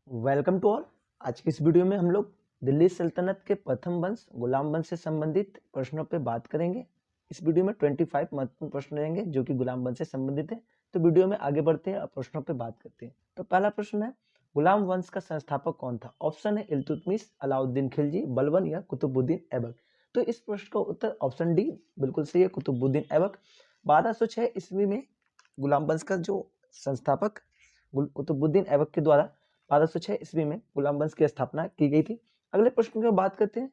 Welcome to all. आज की इस वीडियो में हम लोग दिल्ली सल्तनत के प्रथम वंश गुलाम वंश से संबंधित प्रश्नों पर बात करेंगे। इस वीडियो में 25 महत्वपूर्ण प्रश्न रहेंगे जो कि गुलाम वंश से संबंधित है। तो वीडियो में आगे बढ़ते हैं और प्रश्नों पर बात करते हैं। तो पहला प्रश्न है, गुलाम वंश का संस्थापक कौन था? ऑप्शन है इल्तुतमिश, अलाउद्दीन खिलजी, बलबन या कुतुबुद्दीन ऐबक। तो इस प्रश्न का उत्तर ऑप्शन डी बिल्कुल सही है, कुतुबुद्दीन ऐबक। 1206 ईस्वी में गुलाम वंश का जो संस्थापक कुतुबुद्दीन ऐबक के द्वारा 1206 ईस्वी में गुलाम वंश की स्थापना की गई थी। अगले प्रश्न की बात करते हैं,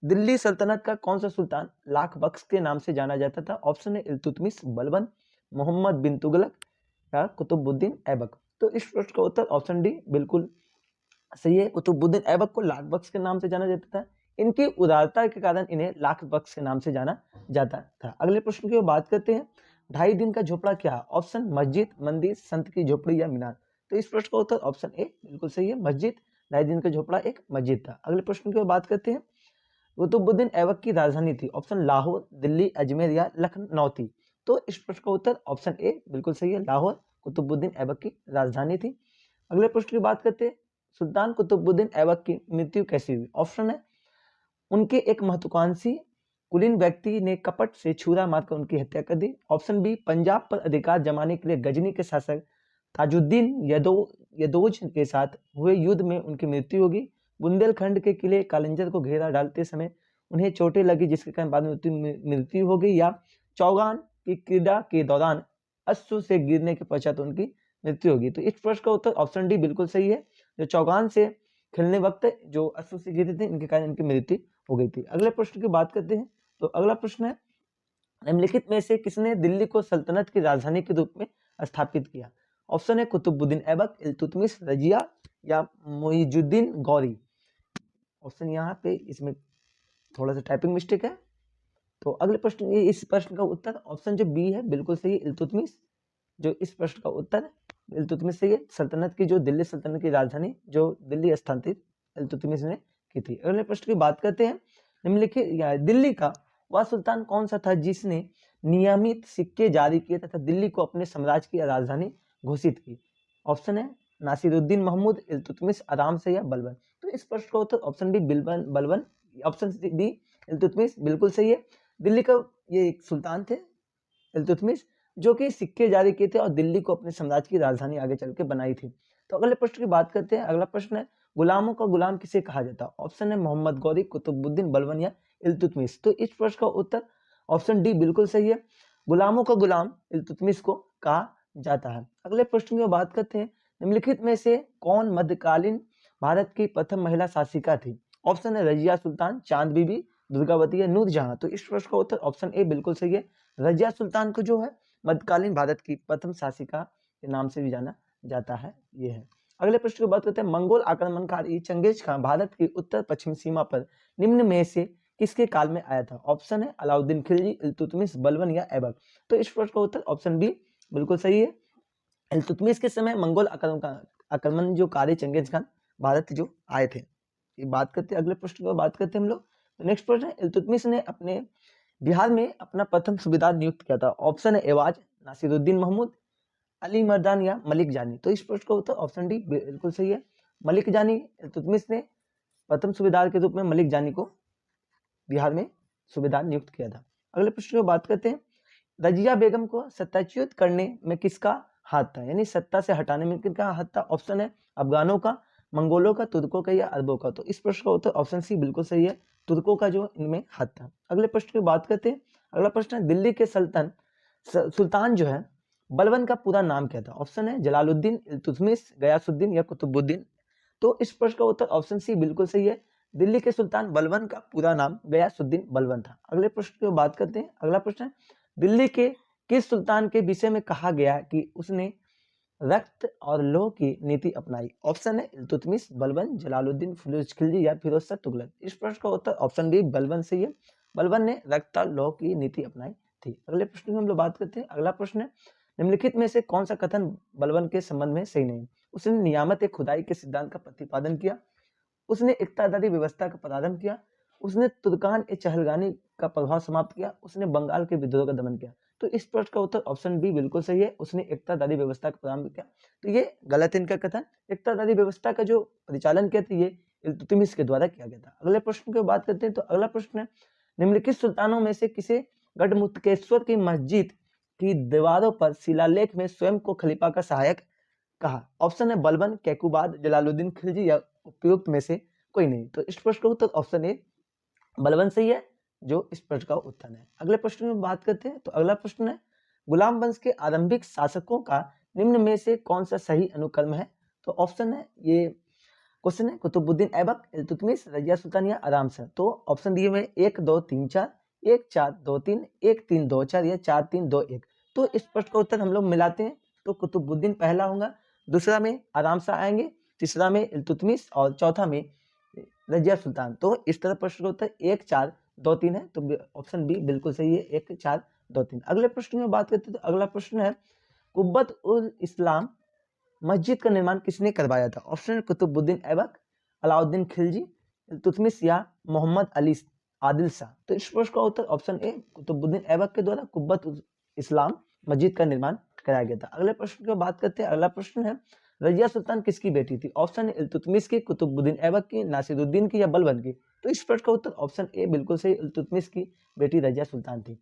दिल्ली सल्तनत का कौन सा सुल्तान लाख बख्श के नाम से जाना जाता था? ऑप्शन है इल्तुतमिश, बलबन, मोहम्मद बिन तुगलक या कुतुबुद्दीन ऐबक। तो इस प्रश्न का उत्तर ऑप्शन डी बिल्कुल सही है, कुतुबुद्दीन ऐबक को लाख बख्श के नाम से जाना जाता था। इनकी उदारता के कारण इन्हें लाख बख्श के नाम से जाना जाता था। अगले प्रश्न की बात करते हैं, 2.5 दिन का झोपड़ा क्या है? ऑप्शन मस्जिद, मंदिर, संत की झोपड़ी या मीनार। तो इस प्रश्न का उत्तर ऑप्शन ए बिल्कुल सही है, मस्जिद। 2.5 दिन का झोपड़ा एक मस्जिद था। अगले प्रश्न की बात करते हैं, कुतुबुद्दीन ऐबक की राजधानी थी? ऑप्शन लाहौर, दिल्ली, अजमेर या लखनऊ थी। तो इस प्रश्न का उत्तर ऑप्शन ए बिल्कुल सही है, लाहौर कुतुबुद्दीन ऐबक की राजधानी थी। अगले प्रश्न की बात करते हैं, सुल्तान कुतुबुद्दीन ऐबक की मृत्यु कैसी हुई? ऑप्शन है, उनके एक महत्वाकांक्षी कुलीन व्यक्ति ने कपट से छुरा मारकर उनकी हत्या कर दी। ऑप्शन बी, पंजाब पर अधिकार जमाने के लिए गजनी के शासक ताजुद्दीन यदोज के साथ हुए युद्ध में उनकी मृत्यु होगी। बुंदेलखंड के किले कालिंजर को घेरा डालते समय उन्हें चोटें लगी जिसके कारण बाद में मृत्यु हो गई। या चौगान की क्रीड़ा के दौरान अश्व से गिरने के पश्चात उनकी मृत्यु होगी। तो इस प्रश्न का उत्तर ऑप्शन डी बिल्कुल सही है, जो चौगान से खेलने वक्त जो अश्व से गिरे थे इनके कारण इनकी मृत्यु हो गई थी। अगले प्रश्न की बात करते हैं। तो अगला प्रश्न है, निम्नलिखित में से किसने दिल्ली को सल्तनत की राजधानी के रूप में स्थापित किया? ऑप्शन है कुतुबुद्दीन ऐबक, इल्तुतमिश, रजिया या मुइजुद्दीन गौरी। ऑप्शन यहाँ पे इसमें थोड़ा सा टाइपिंग मिस्टेक है। तो अगले प्रश्न, इस प्रश्न का उत्तर ऑप्शन जो बी है बिल्कुल सही है, इल्तुतमिश। जो इस प्रश्न का उत्तर इल्तुतमिश सही है, सल्तनत की जो दिल्ली सल्तनत की राजधानी जो दिल्ली स्थानांतरित इल्तुतमिश ने की थी। अगले प्रश्न की बात करते हैं, निम्नलिखित दिल्ली का वह सुल्तान कौन सा था जिसने नियमित सिक्के जारी किए तथा दिल्ली को अपने साम्राज्य की राजधानी घोषित की? ऑप्शन है नासिरुद्दीन महमूद, इल्तुतमिश, आराम से या बलबन। तो इस प्रश्न का उत्तर option D Balban. Option D Iltutmish बिल्कुल सही है। दिल्ली का ये एक सुल्तान थे इल्तुतमिश, जो कि सिक्के जारी किए थे और दिल्ली को अपने साम्राज्य की राजधानी आगे चल के बनाई थी। तो अगले प्रश्न की बात करते हैं। अगला प्रश्न है, गुलामों का गुलाम किसे कहा जाता है? ऑप्शन है मोहम्मद गौरी, कुतुबुद्दीन, बलबन या इल्तुतमिश। तो इस प्रश्न का उत्तर ऑप्शन डी बिल्कुल सही है, गुलामों का गुलाम इल्तुतमिश को कहा जाता है। अगले प्रश्न की बात करते हैं, निम्नलिखित में से कौन मध्यकालीन भारत की प्रथम महिला शासिका थी? ऑप्शन है रजिया सुल्तान, चांद बीबी, दुर्गावती या नूरजहां। तो इस प्रश्न का उत्तर ऑप्शन ए बिल्कुल सही है, रजिया सुल्तान को जो है मध्यकालीन भारत की प्रथम शासिका के नाम से भी जाना जाता है। ये है। अगले प्रश्न की बात करते हैं, मंगोल आक्रमणकारी चंगेज खान भारत की उत्तर पश्चिम सीमा पर निम्न में से किसके काल में आया था? ऑप्शन है अलाउद्दीन खिलजी, इल्तुतमिश, बलबन या ऐबक। तो इस प्रश्न का उत्तर ऑप्शन बी बिल्कुल सही है, इल्तुतमिश के समय मंगोल आक्रमण जो कारी चंगेज खान भारत जो आए थे। ये बात करते हैं, अगले प्रश्न की बात करते हैं हम लोग। तो नेक्स्ट प्रश्न है, इल्तुतमिश ने अपने बिहार में अपना प्रथम सूबेदार नियुक्त किया था? ऑप्शन है एवाज, नासिरुद्दीन महमूद, अली मर्दान या मलिक जानी। तो इस प्रश्न का उत्तर ऑप्शन डी बिल्कुल सही है, मलिक जानी। इल्तुतमिश ने प्रथम सूबेदार के रूप में मलिक जानी को बिहार में सूबेदार नियुक्त किया था। अगले प्रश्न की बात करते हैं, रजिया बेगम को सत्ताच्युत करने में किसका हाथ था, यानी सत्ता से हटाने में किसका हाथ था? ऑप्शन है अफगानों का, मंगोलों का, तुर्कों का या अरबों का। तो इस प्रश्न का उत्तर ऑप्शन सी बिल्कुल सही है, तुर्कों का जो इनमें हाथ था। अगले प्रश्न की बात करते हैं। अगला प्रश्न है, दिल्ली के सुल्तान जो है बलबन का पूरा नाम क्या था? ऑप्शन है जलालुद्दीन, इल्तुतमिश, गयासुद्दीन या कुतुबुद्दीन। तो इस प्रश्न का उत्तर ऑप्शन सी बिल्कुल सही है, दिल्ली के सुल्तान बलबन का पूरा नाम गयासुद्दीन बलबन था। अगले प्रश्न की बात करते हैं। अगला प्रश्न है, दिल्ली के किस सुल्तान के विषय में कहा गया कि उसने रक्त और लौह की नीति अपनाई? ऑप्शन है इल्तुतमिश, बलबन, जलालुद्दीन, फिरोज खिलजी या फिरोज शाह तुगलक। इस प्रश्न का उत्तर ऑप्शन डी बलबन सही है, बलबन ने रक्त और लौह की नीति अपनाई थी। अगले प्रश्न की हम लोग बात करते हैं। अगला प्रश्न है, निम्नलिखित में से कौन सा कथन बलबन के संबंध में सही नहीं? उसने नियामत खुदाई के सिद्धांत का प्रतिपादन किया, उसने इक्तादारी व्यवस्था का प्रारंभ किया, उसने तुर्कान ए चहलगानी का प्रभाव समाप्त किया, उसने बंगाल के विद्रोह का दमन किया। तो इस प्रश्न का उत्तर ऑप्शन बी बिल्कुल सही है, उसने एकतादारी व्यवस्था का प्रारंभ किया। तो ये गलत है इनका कथन, एकतादारी व्यवस्था का जो परिचालन किया था ये इल्तुतमिश के द्वारा किया गया था। अगले प्रश्न की बात करते हैं, तो अगला प्रश्न है, निम्नलिखित सुल्तानों में से किसे गढ़मुक्तेश्वर की मस्जिद की दीवारों पर शिलालेख में स्वयं को खलीफा का सहायक कहा? ऑप्शन है बलबन, कैकुबाद, जलालुद्दीन खिलजी या उपयुक्त में से कोई नहीं। तो इस प्रश्न का उत्तर ऑप्शन ए बलबन सही है, जो इस प्रश्न का उत्तर है। अगले प्रश्न में बात करते हैं, तो अगला प्रश्न है, गुलाम वंश के आरंभिक शासकों का निम्न में से कौन सा सही अनुक्रम है? तो ऑप्शन है, ये क्वेश्चन है, कुतुबुद्दीन ऐबक, इल्तुतमिश, रजिया सुल्तानिया, आराम से। तो ऑप्शन दिए हुए 1 2 3 4, 1 4 2 3, 1 3 2 4 या 4 3 2 1। तो इस प्रश्न का उत्तर हम लोग मिलाते हैं, तो कुतुबुद्दीन पहला होगा, दूसरा में आराम से आएंगे, तीसरा में इल्तुतमिश और चौथा में रजिया सुल्तान। तो इस तरह प्रश्न का उत्तर 1 4 2 3 है, तो ऑप्शन बी बिल्कुल सही है, 1 4 2 3। अगले प्रश्न में बात करते हैं, तो अगला प्रश्न है, कुब्बत उल इस्लाम मस्जिद का निर्माण किसने करवाया था? ऑप्शन कुतुबुद्दीन ऐबक, अलाउद्दीन खिलजी, इल्तुतमिश या मोहम्मद अली आदिल शाह। तो इस प्रश्न का उत्तर ऑप्शन ए कुतुबुद्दीन ऐबक के द्वारा कुब्बत उल इस्लाम मस्जिद का निर्माण कराया गया था। अगले प्रश्न की बात करते हैं, अगला प्रश्न है, रजिया सुल्तान किसकी बेटी थी? ऑप्शन इल्तुतमिश की, कुतुबुद्दीन ऐबक की, नासिरुद्दीन की या बलबन की? तो इस प्रश्न का उत्तर ऑप्शन ए बिल्कुल सही, इल्तुतमिश की बेटी रजिया सुल्तान थी।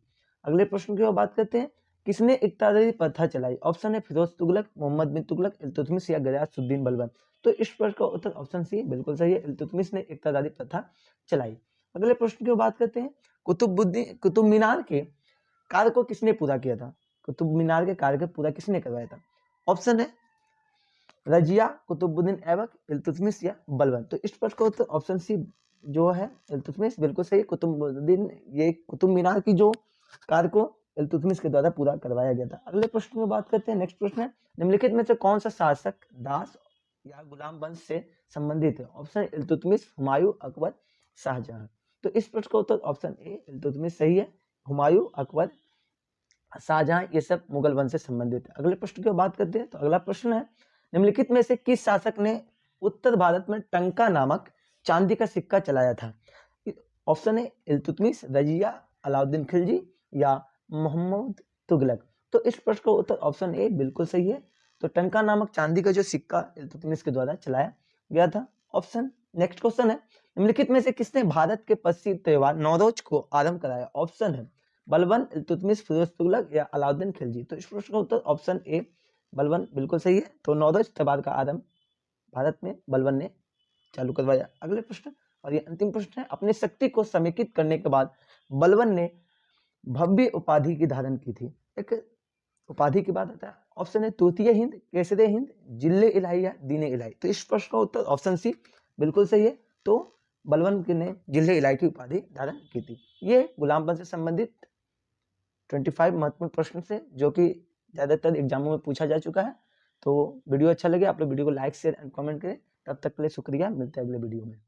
अगले प्रश्न की बात करते हैं, किसने इक्तादारी प्रथा चलाई? ऑप्शन है फिरोज तुगलक, मोहम्मद बिन तुगलक, इल्तुतमिश या गयासुद्दीन बलबन। तो इस प्रश्न का उत्तर ऑप्शन सी बिल्कुल सही है, इल्तुतमिश ने इक्तादारी प्रथा चलाई। अगले प्रश्न की बात करते हैं, कुतुब मीनार के कार्य को किसने पूरा किया था? कुतुब मीनार के कार्य को पूरा किसने करवाया था? ऑप्शन है रजिया, कुतुबुद्दीन ऐबक, इल्तुतमिश या बलबन। तो इस प्रश्न का उत्तर ऑप्शन सी जो है इल्तुतमिश बिल्कुल सही, कुतुबुद्दीन ये कुतुब मीनार की जो कार्य को इल्तुतमिश के द्वारा पूरा करवाया गया था। अगले प्रश्न में बात करते हैं, नेक्स्ट प्रश्न है, निम्नलिखित में से कौन सा शासक दास या गुलाम वंश से संबंधित है? ऑप्शन इल्तुतमिश, हुमायूं, अकबर, शाहजहां। तो इस प्रश्न का उत्तर ऑप्शन ए इल्तुतमिश सही है, हुमायूं, अकबर, शाहजहां ये सब मुगल वंश से संबंधित है। अगले प्रश्न की बात करते हैं, तो अगला प्रश्न है, निम्नलिखित में से किस शासक ने उत्तर भारत में टंका नामक चांदी का सिक्का चलाया था? ऑप्शन है इल्तुतमिश, रजिया, अलाउद्दीन खिलजी या मोहम्मद तुगलक। तो इस प्रश्न का उत्तर ऑप्शन ए बिल्कुल सही है, तो टंका नामक चांदी का जो सिक्का इल्तुतमिश के द्वारा चलाया गया था। ऑप्शन नेक्स्ट क्वेश्चन है, निम्नलिखित में से किसने भारत के प्रसिद्ध त्योहार नौरोज को आरंभ कराया? ऑप्शन है बलबन, इल्तुतमिश, फिरोज तुगलक या अलाउद्दीन खिलजी। तो इस प्रश्न का उत्तर ऑप्शन ए बलबन बिल्कुल सही है, तो नौरोज त्योहार का आरंभ भारत में बलबन ने चालू करवाया। अगले प्रश्न और ये अंतिम प्रश्न है, अपनी शक्ति को समेकित करने के बाद बलबन ने भव्य उपाधि की धारण की थी। एक उपाधि की बात आता है, ऑप्शन है तृतीय हिंद, केसरे हिंद, जिले इलाही या दीने इलाही। तो इस प्रश्न का उत्तर ऑप्शन सी बिल्कुल सही है, तो बलबन ने जिले इलाही की उपाधि धारण की थी। ये गुलाम वंश से संबंधित 25 महत्वपूर्ण प्रश्न से जो कि ज्यादातर एग्जामों में पूछा जा चुका है। तो वीडियो अच्छा लगे आप लोग वीडियो को लाइक शेयर एंड कमेंट करें। तब तक के लिए शुक्रिया, मिलते हैं अगले वीडियो में।